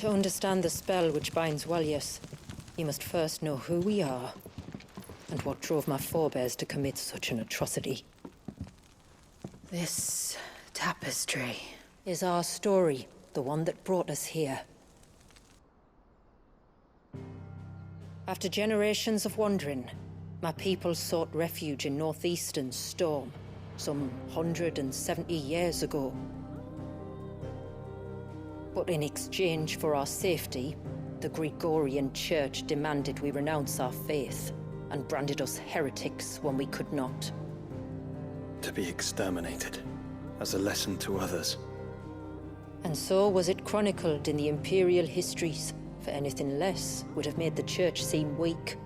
To understand the spell which binds Walyas, you must first know who we are, and what drove my forebears to commit such an atrocity. This tapestry is our story, the one that brought us here. After generations of wandering, my people sought refuge in northeastern Storm, some 170 years ago. But in exchange for our safety, the Gregorian Church demanded we renounce our faith and branded us heretics when we could not. To be exterminated, as a lesson to others. And so was it chronicled in the imperial histories, for anything less would have made the Church seem weak.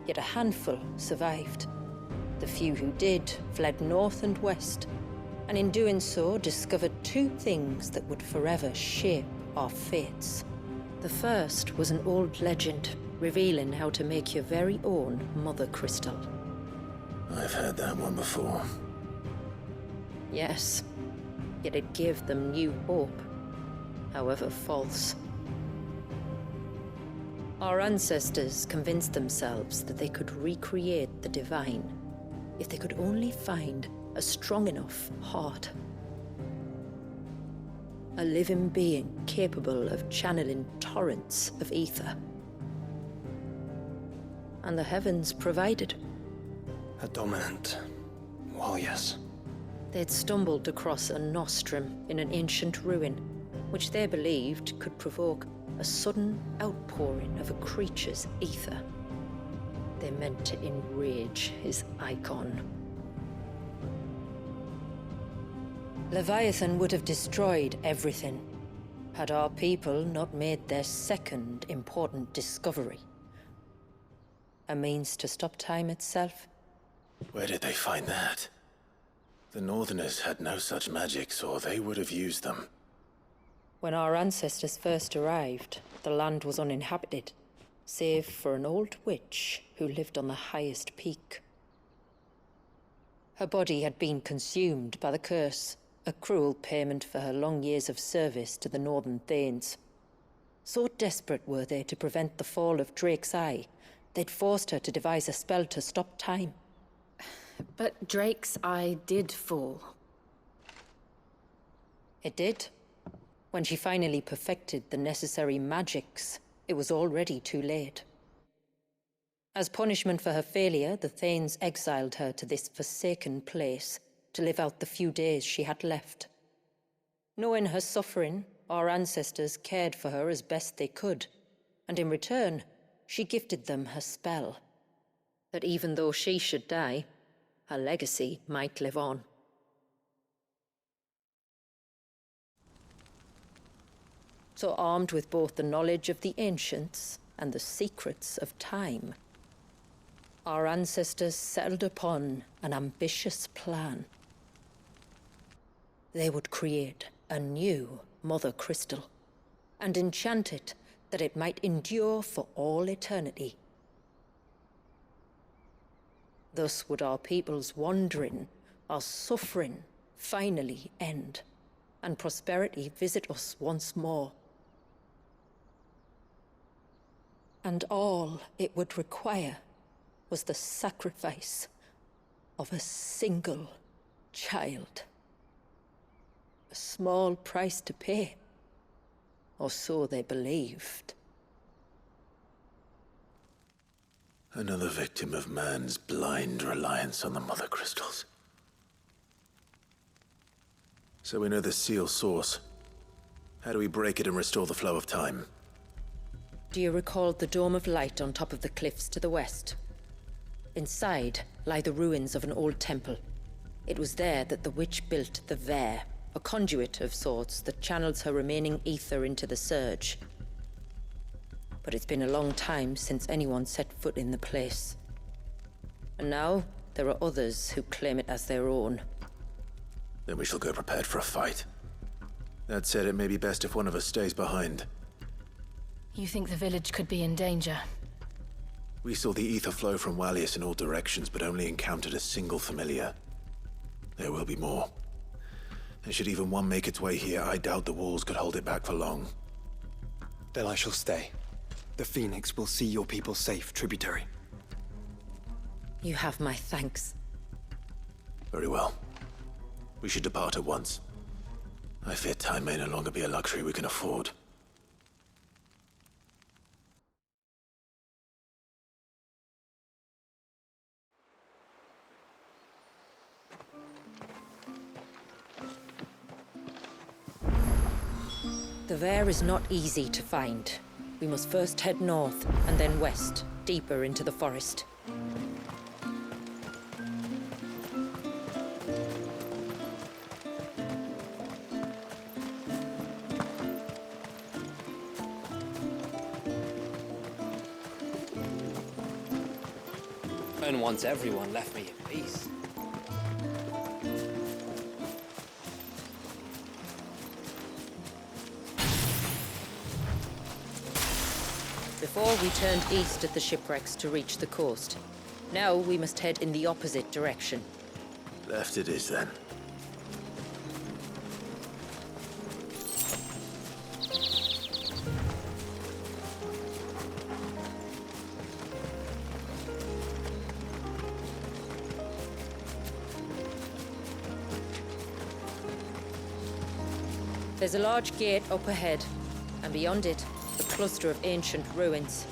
Yet a handful survived. The few who did fled north and west, and in doing so discovered two things that would forever shape our fates. The first was an old legend, revealing how to make your very own Mother Crystal. I've heard that one before. Yes, yet it gave them new hope, however false. Our ancestors convinced themselves that they could recreate the divine if they could only find a strong enough heart. A living being capable of channeling torrents of ether. And the heavens provided. A dominant Walyas. They'd stumbled across a nostrum in an ancient ruin, which they believed could provoke a sudden outpouring of a creature's ether. They meant to enrage his icon. Leviathan would have destroyed everything, had our people not made their second important discovery. A means to stop time itself. Where did they find that? The Northerners had no such magics, or they would have used them. When our ancestors first arrived, the land was uninhabited, save for an old witch who lived on the highest peak. Her body had been consumed by the curse, a cruel payment for her long years of service to the Northern Thanes. So desperate were they to prevent the fall of Drake's Eye, they'd forced her to devise a spell to stop time. But Drake's Eye did fall. It did. When she finally perfected the necessary magics, it was already too late. As punishment for her failure, the Thanes exiled her to this forsaken place to live out the few days she had left. Knowing her suffering, our ancestors cared for her as best they could, and in return, she gifted them her spell. That even though she should die, her legacy might live on. So armed with both the knowledge of the ancients and the secrets of time, our ancestors settled upon an ambitious plan. They would create a new Mother Crystal and enchant it that it might endure for all eternity. Thus would our people's wandering, our suffering, finally end, and prosperity visit us once more. And all it would require was the sacrifice of a single child. A small price to pay, or so they believed. Another victim of man's blind reliance on the Mother Crystals. So we know the seal source. How do we break it and restore the flow of time? Do you recall the dome of light on top of the cliffs to the west? Inside lie the ruins of an old temple. It was there that the witch built the Vare, a conduit of sorts that channels her remaining ether into the surge. But it's been a long time since anyone set foot in the place. And now, there are others who claim it as their own. Then we shall go prepared for a fight. That said, it may be best if one of us stays behind. You think the village could be in danger? We saw the ether flow from Wallius in all directions, but only encountered a single familiar. There will be more. And should even one make its way here, I doubt the walls could hold it back for long. Then I shall stay. The Phoenix will see your people safe, tributary. You have my thanks. Very well. We should depart at once. I fear time may no longer be a luxury we can afford. The Vare is not easy to find. We must first head north, and then west, deeper into the forest. And once everyone left me in peace. Before we turned east at the shipwrecks to reach the coast. Now we must head in the opposite direction. Left it is then. There's a large gate up ahead, and beyond it, a cluster of ancient ruins.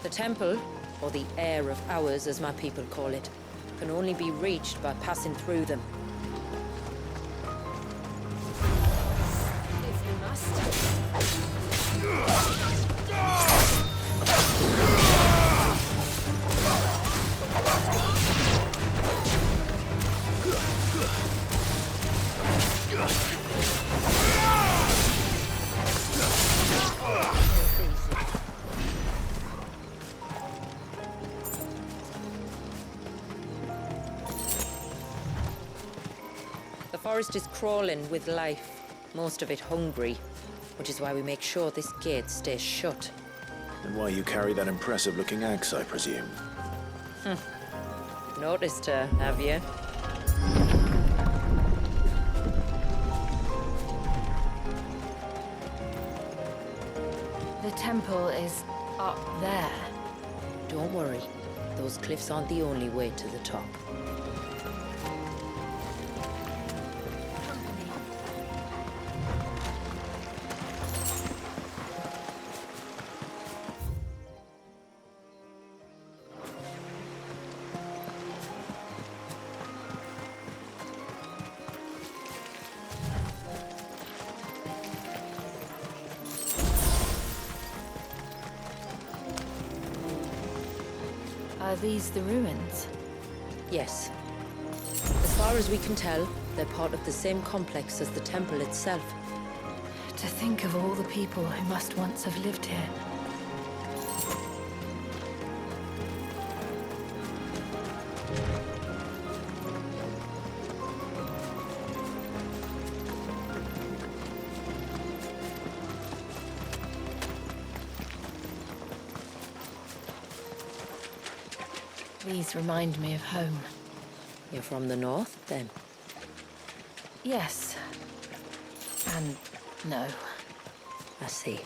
The temple, or the Heir of Hours as my people call it, can only be reached by passing through them. If you must. The forest is crawling with life, most of it hungry, which is why we make sure this gate stays shut. And why you carry that impressive-looking axe, I presume? Noticed her, have you? The temple is up there. Don't worry, those cliffs aren't the only way to the top. Are these the ruins? Yes. As far as we can tell, they're part of the same complex as the temple itself. To think of all the people who must once have lived here. These remind me of home. You're from the north, then? Yes. And no. I see.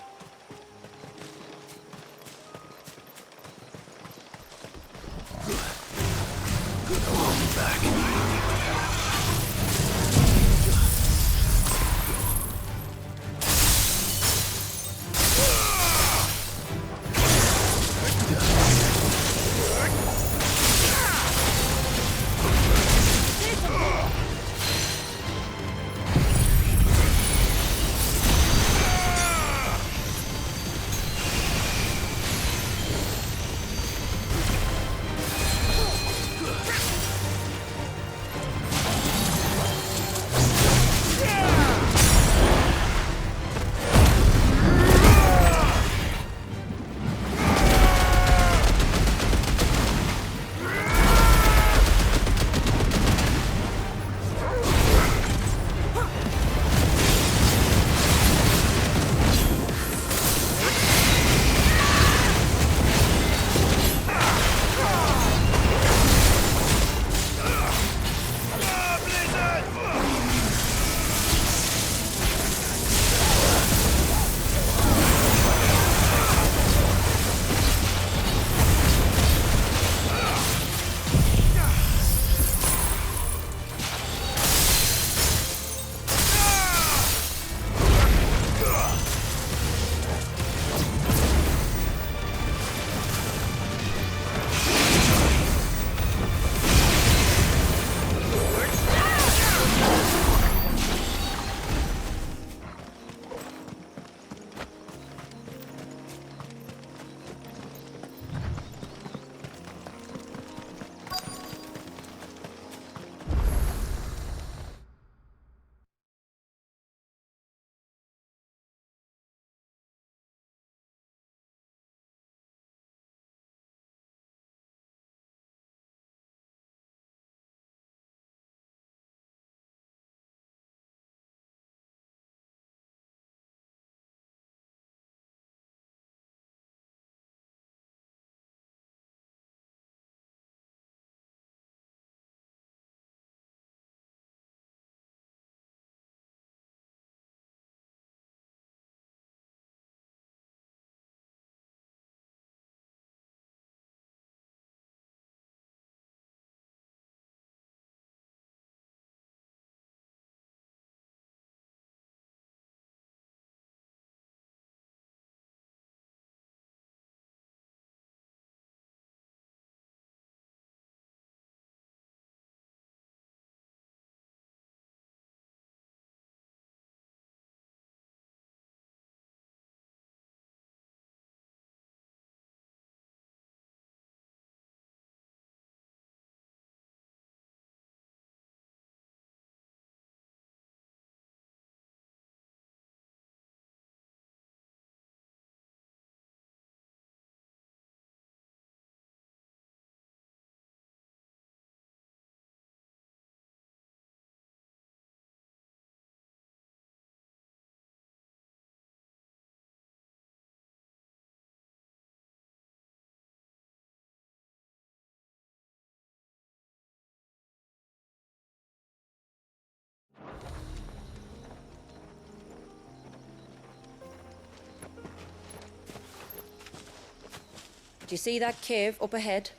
Do you see that cave up ahead?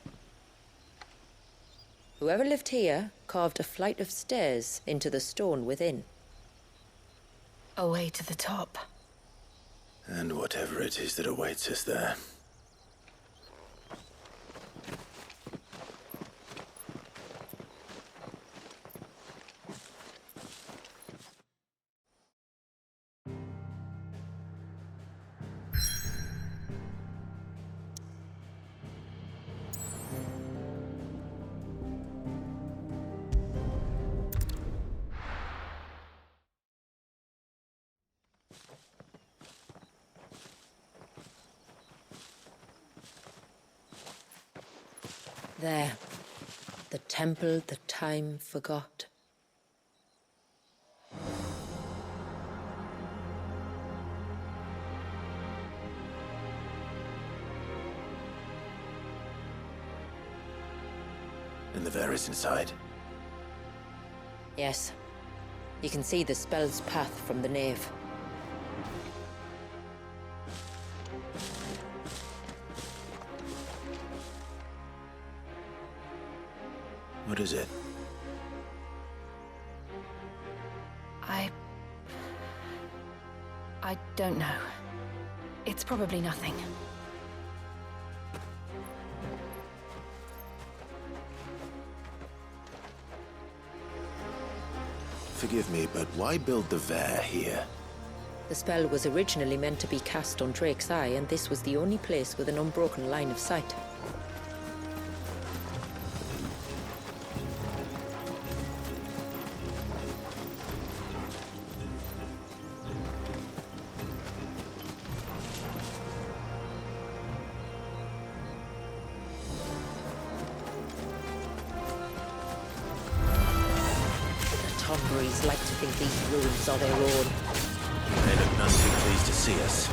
Whoever lived here carved a flight of stairs into the stone within. Away to the top. And whatever it is that awaits us there. There. The temple the time forgot. And the Varys inside. Yes. You can see the spell's path from the nave. What is it? I don't know. It's probably nothing. Forgive me, but why build the Vare here? The spell was originally meant to be cast on Drake's Eye, and this was the only place with an unbroken line of sight. Tonbreeze like to think these ruins are their own. They look none too pleased to see us.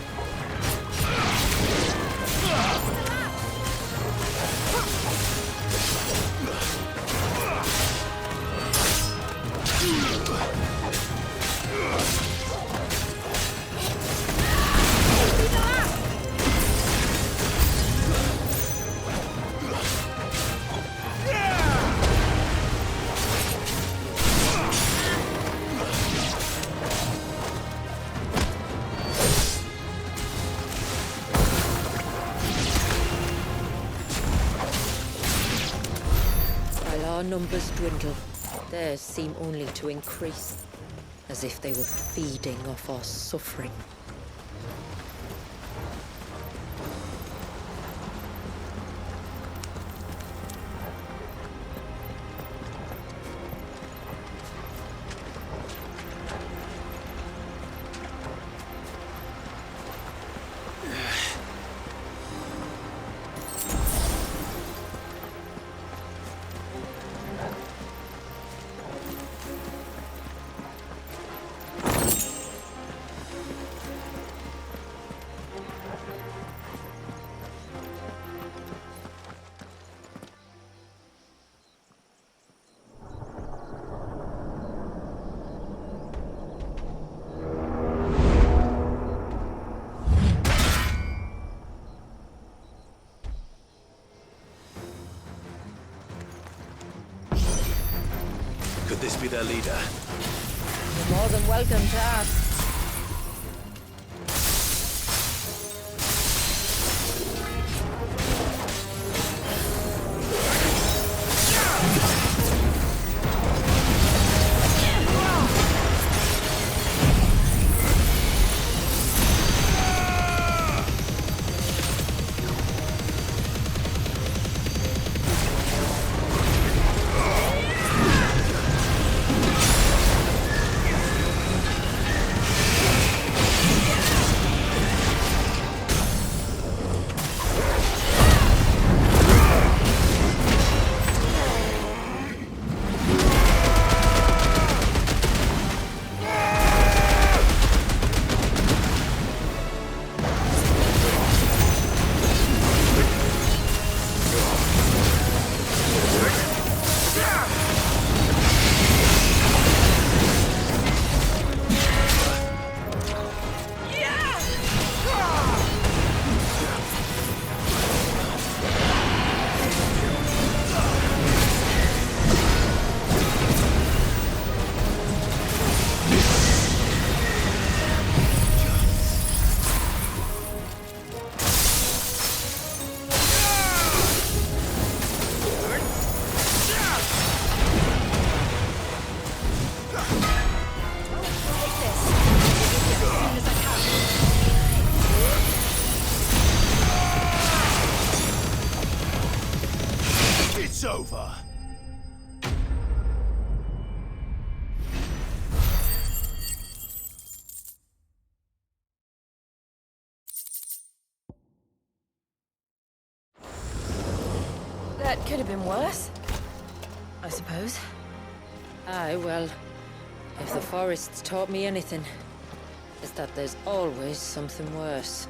Our numbers dwindle. Theirs seem only to increase, as if they were feeding off our suffering. Could this be their leader? You're more than welcome to ask. Could have been worse, I suppose. Aye, well, if the forest's taught me anything, it's that there's always something worse.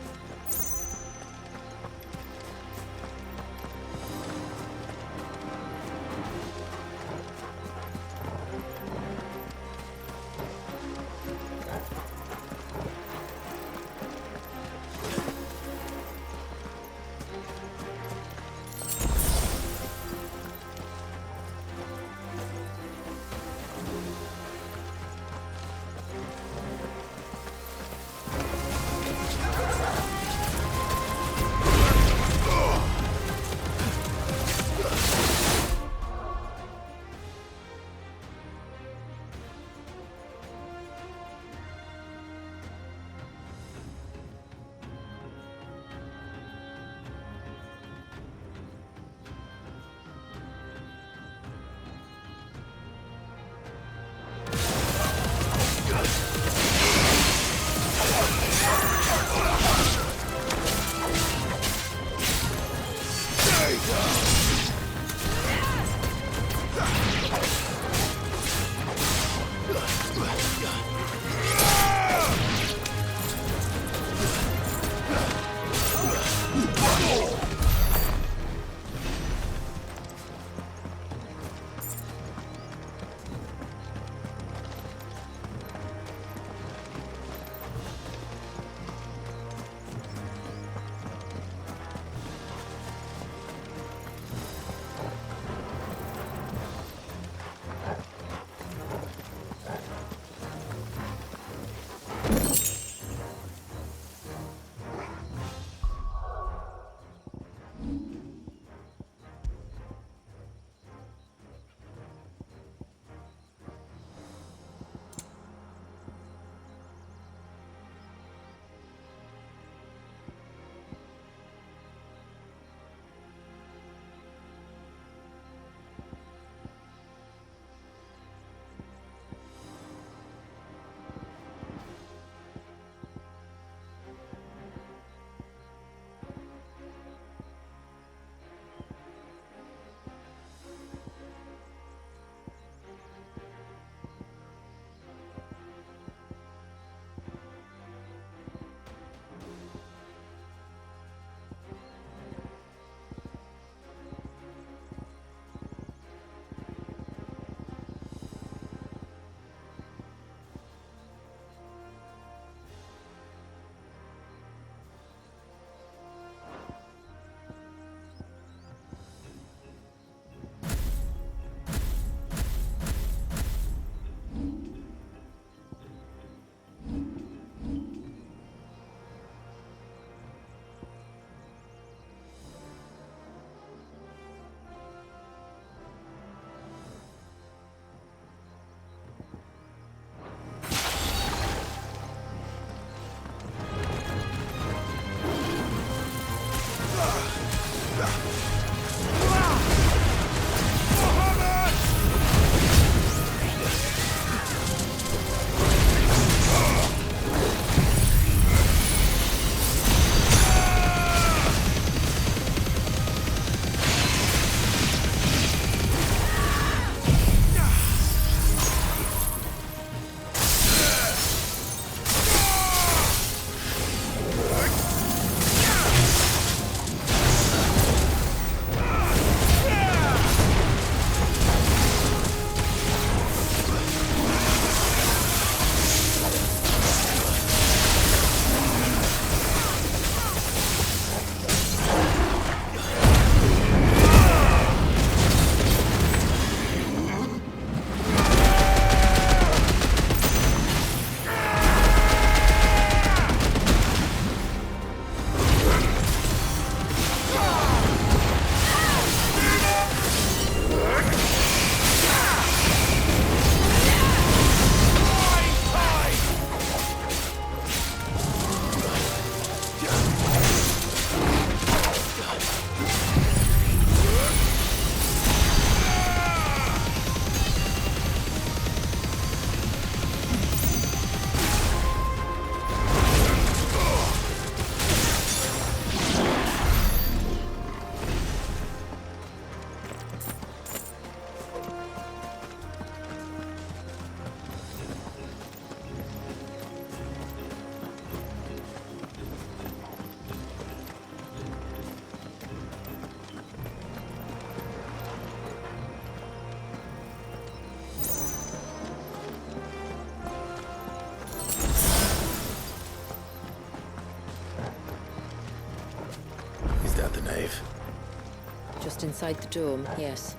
just inside the dome, yes.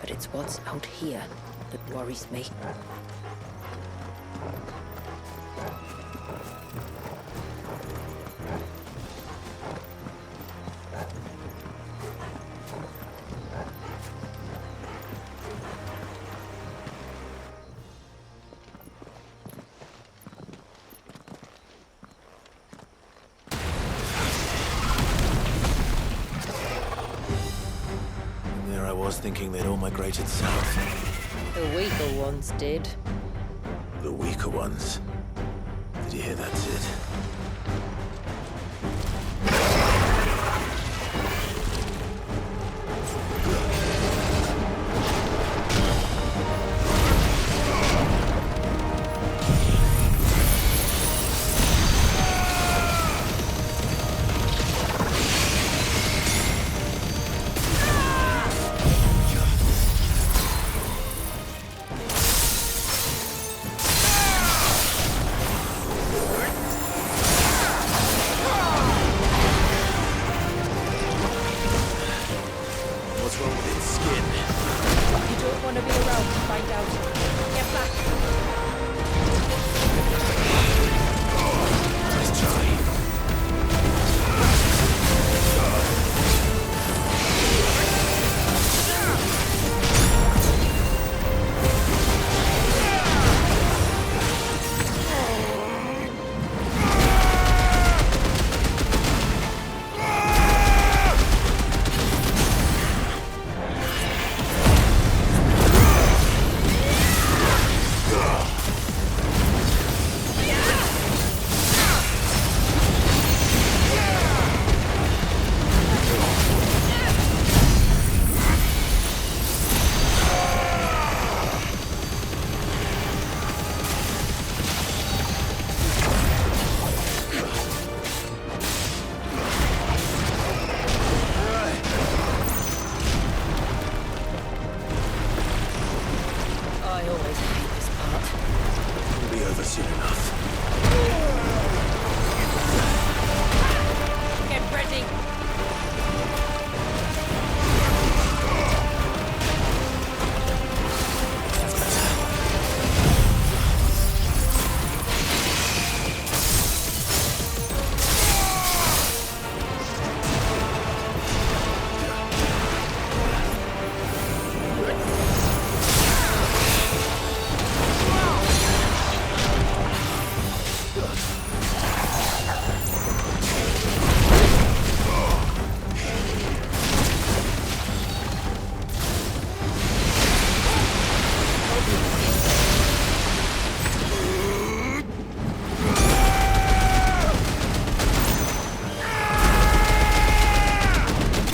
But it's what's out here that worries me. There I was thinking they'd all migrated south. The weaker ones did. The weaker ones. Did you hear that, Sid? What's wrong with its skin? You don't want to be around to find out. Get back. Nice try. I always hate this part. It'll be over soon enough. Get ready.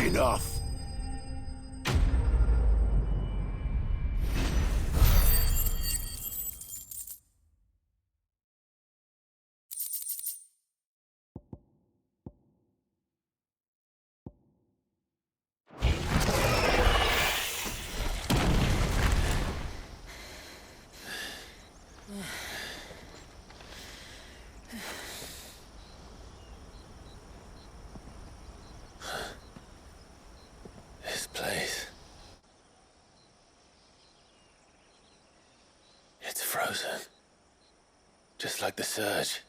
Enough! This place. It's frozen. Just like the surge.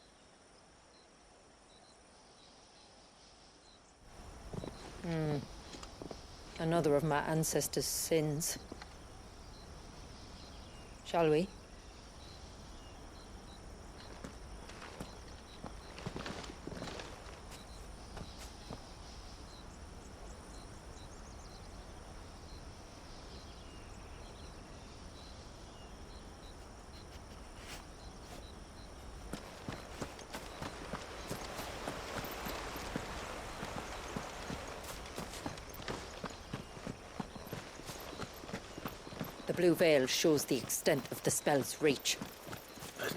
Another of my ancestors' sins. Shall we? The blue veil shows the extent of the spell's reach. But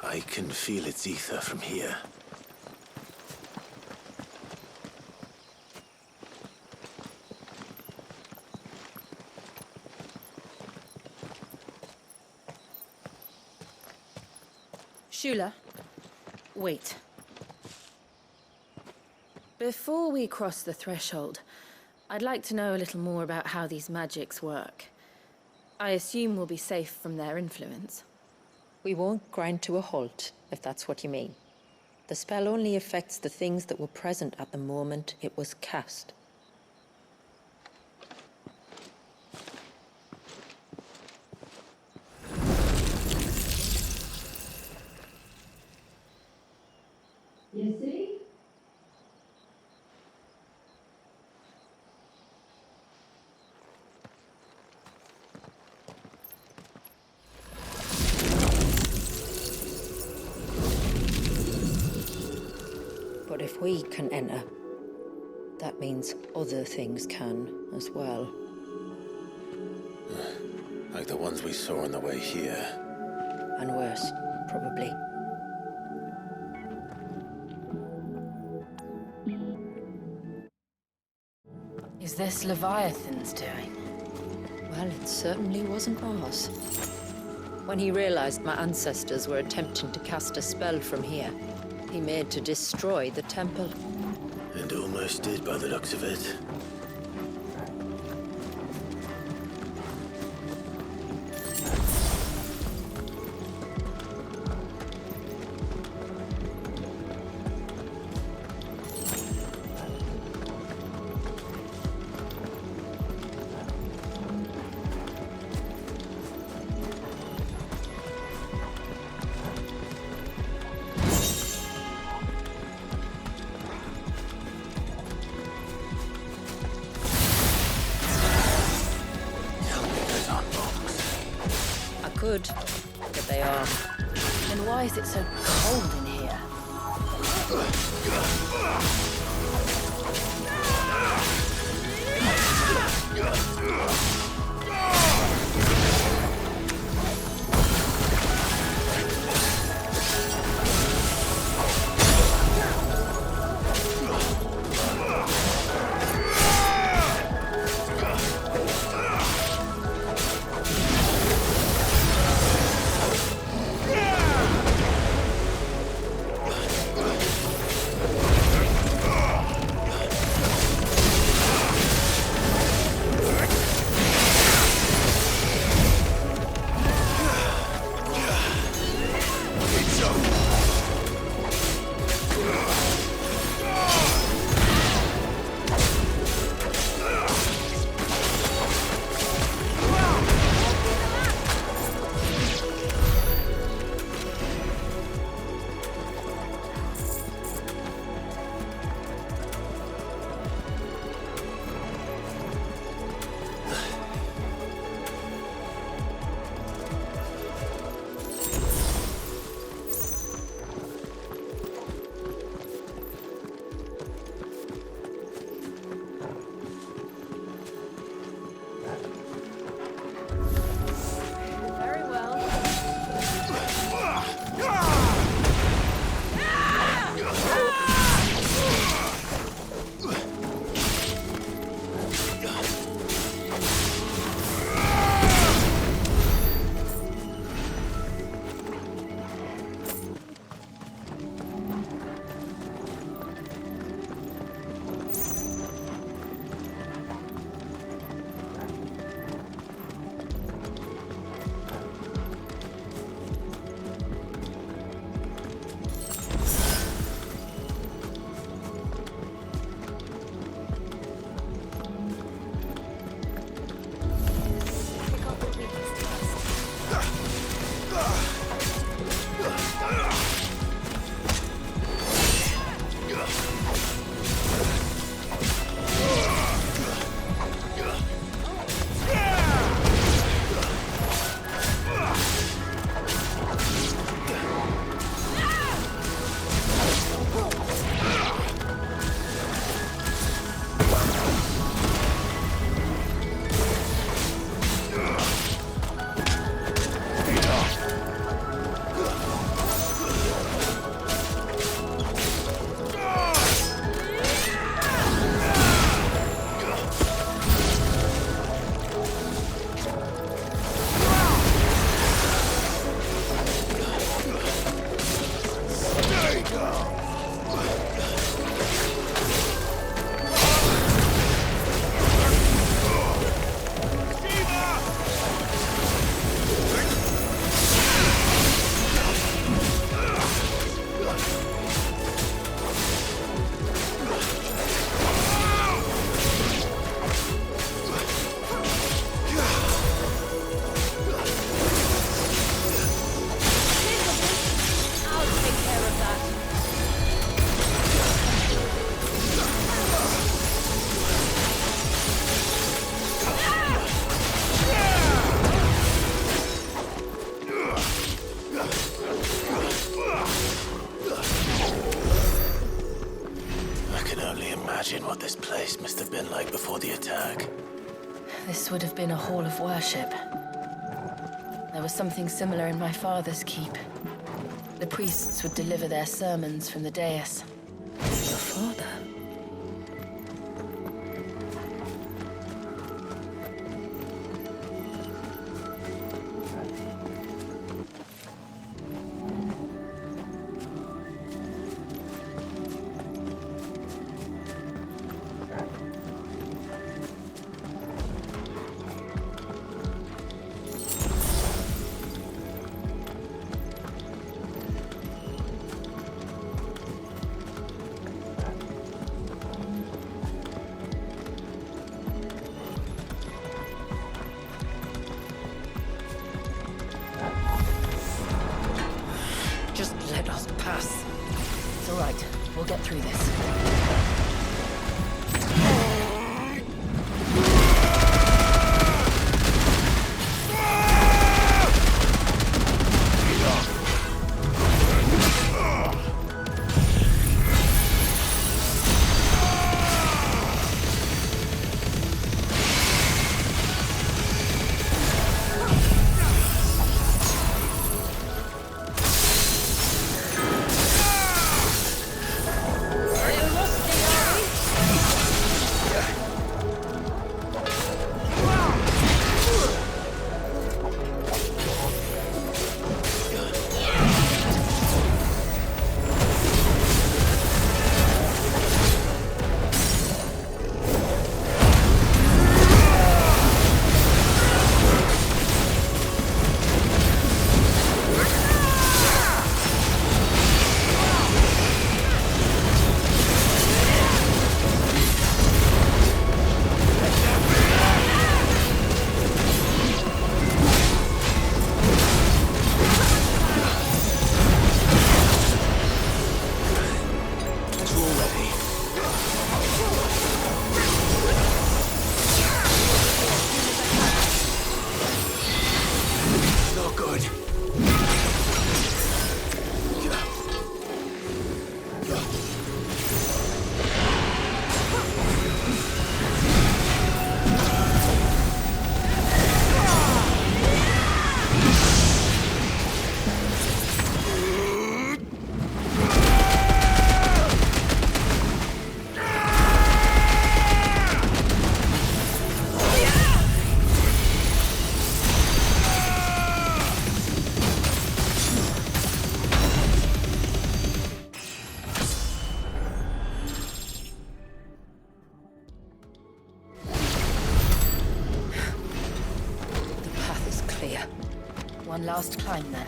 I can feel its ether from here. Shula, wait. Before we cross the threshold, I'd like to know a little more about how these magics work. I assume we'll be safe from their influence. We won't grind to a halt, if that's what you mean. The spell only affects the things that were present at the moment it was cast. You see? But if we can enter, that means other things can as well. Like the ones we saw on the way here. And worse, probably. Is this Leviathan's doing? Well, it certainly wasn't ours. When he realized my ancestors were attempting to cast a spell from here, he made to destroy the temple. And almost did by the looks of it. Could, but they are. Then why is it so cold in here? been a hall of worship. There was something similar in my father's keep. The priests would deliver their sermons from the dais. Your father? Just let us pass. It's all right. We'll get through this. One last climb then.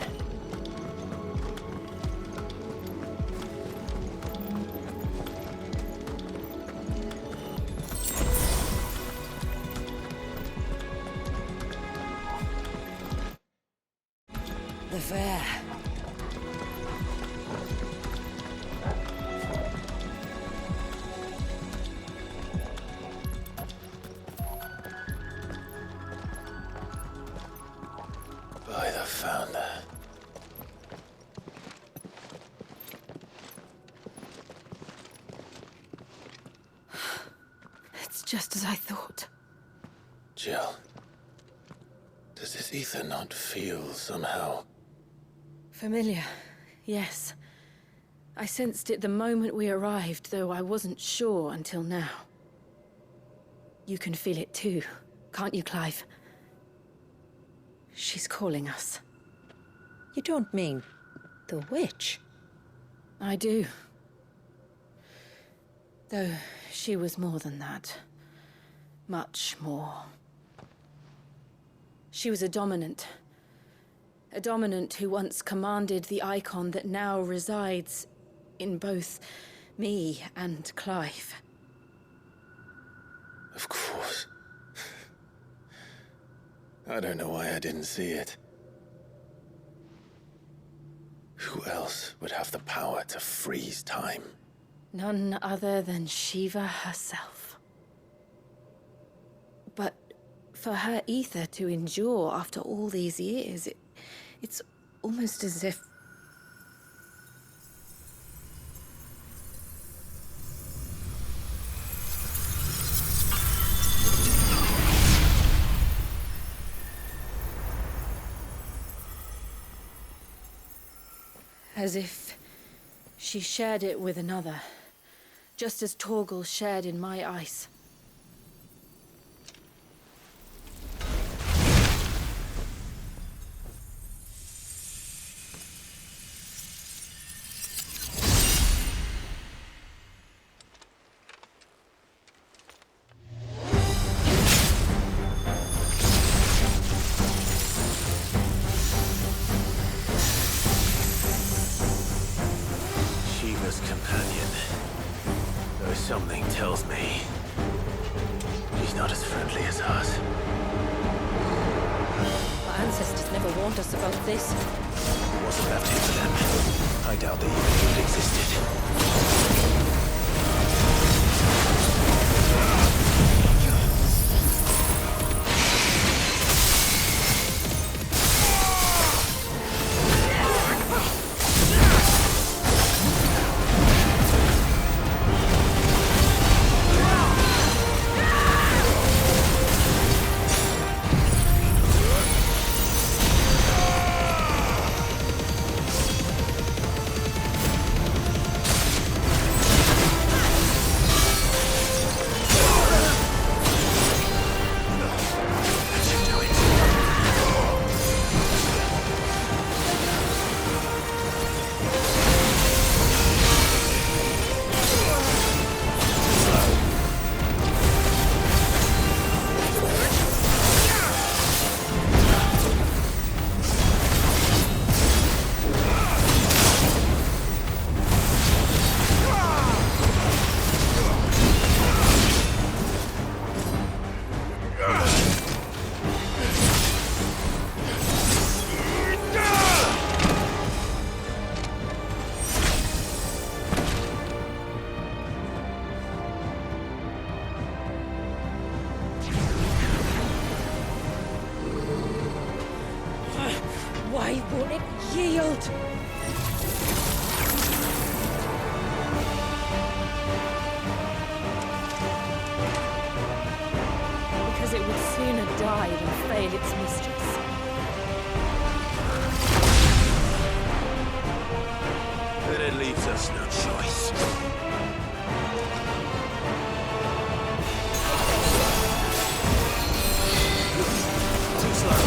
The fair. By the founder. It's just as I thought. Jill, does this ether not feel somehow? Familiar, yes. I sensed it the moment we arrived, though I wasn't sure until now. You can feel it too, can't you, Clive? She's calling us. You don't mean the witch? I do. Though she was more than that. Much more. She was a dominant. A dominant who once commanded the icon that now resides in both me and Clive. Of course. I don't know why I didn't see it. Who else would have the power to freeze time? None other than Shiva herself. But for her ether to endure after all these years, it's almost as if... As if she shared it with another, just as Torgal shared in my ice. Companion. Though something tells me she's not as friendly as us. Our ancestors never warned us about this. It wasn't left here for them. I doubt they even knew it existed. Why won't it yield? Because it would sooner die than fail its mistress. Then it leaves us no choice. Too slow.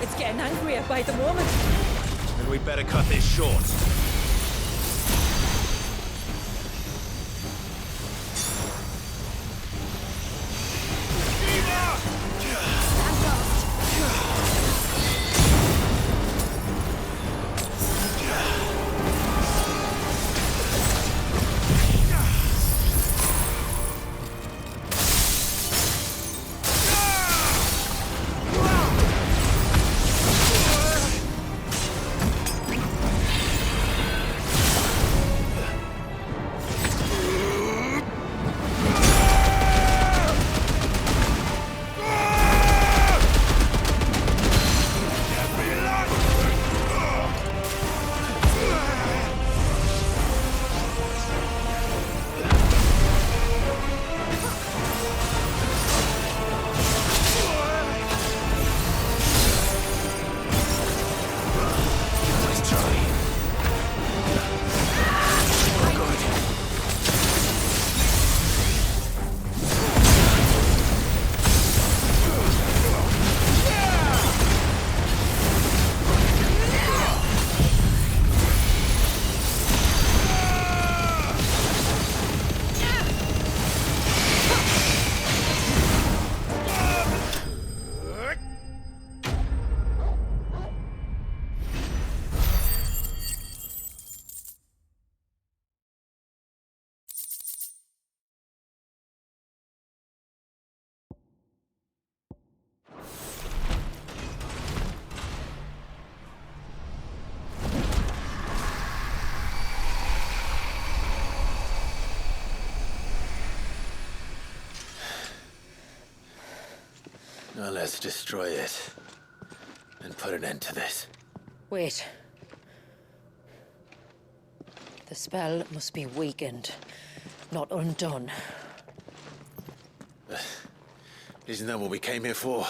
It's getting angrier by the moment. Then we'd better cut this short. Now let's destroy it. And put an end to this. Wait. The spell must be weakened, not undone. Isn't that what we came here for?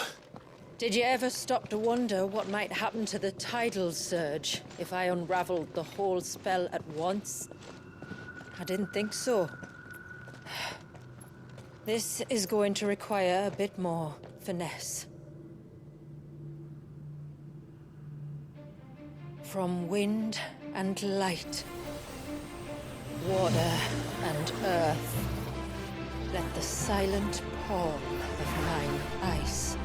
Did you ever stop to wonder what might happen to the tidal surge if I unraveled the whole spell at once? I didn't think so. This is going to require a bit more finesse. From wind and light, water and earth, let the silent palm of mine ice.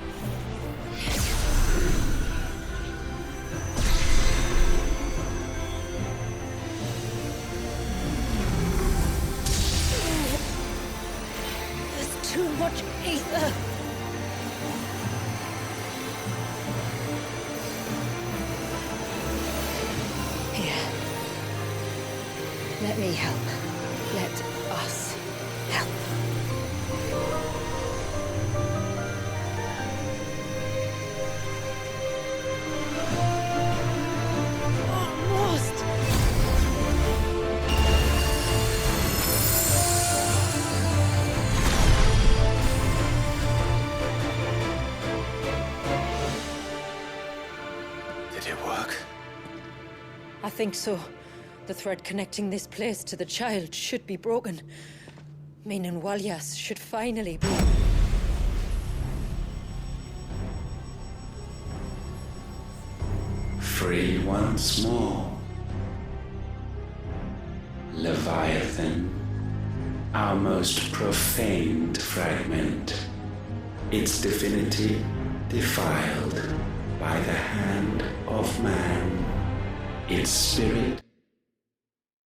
There's too much ether. Here. Let me help. Let us help. Almost. Did it work? I think so. The thread connecting this place to the child should be broken. Meaning Walyas should finally be... Free once more. Leviathan, our most profaned fragment, its divinity defiled by the hand of man, its spirit